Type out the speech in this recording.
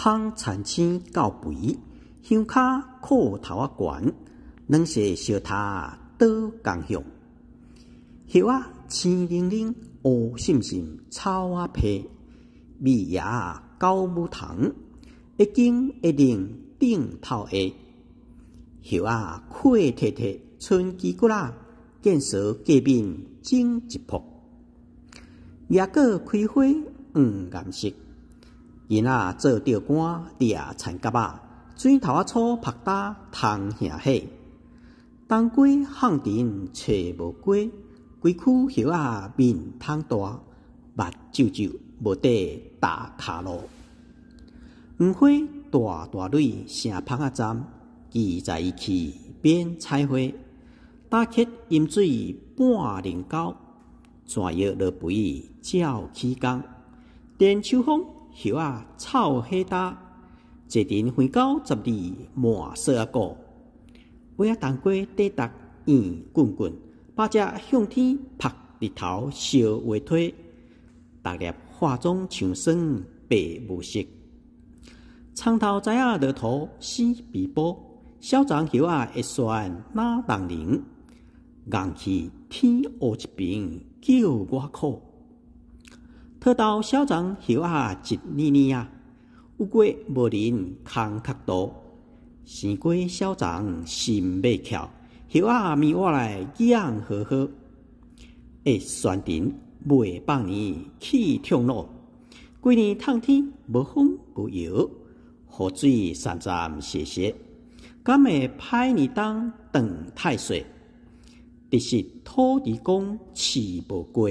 芳田青到肥，香脚裤头啊悬，两色小塔倒共向。叶啊青灵灵，乌深深草啊皮，米芽高母藤，一茎一灵顶头下。叶啊阔脱脱，春枝骨啦，见熟隔面种一棵。野果开花黄颜色，囡仔做钓竿掠田蛤仔，水头仔草拍打通兄火。冬瓜巷阵找无果，规区叶仔面通大，目睭睭无得大骹路。黄花大大蕊成芳仔站，记在伊去免采花。打乞饮水半零高，转药落肥照起工。电秋风叶仔草火搭，一阵花狗十里满树啊果。尾仔冬瓜底搭圆滚滚，把只向天拍日头烧画推，逐粒化妆像霜白无色。苍头知影落土死皮包，小丛叶仔会旋哪人灵？硬去天乌一边叫我苦。讨到小丛叶仔一年年啊，有过无人空壳多。生过小丛心未翘，叶仔面我来养好好。会旋尘袂放年去痛路，规年透天无风无摇，雨水潺潺斜斜，敢会歹年冬断太岁？必是土地公饲无过，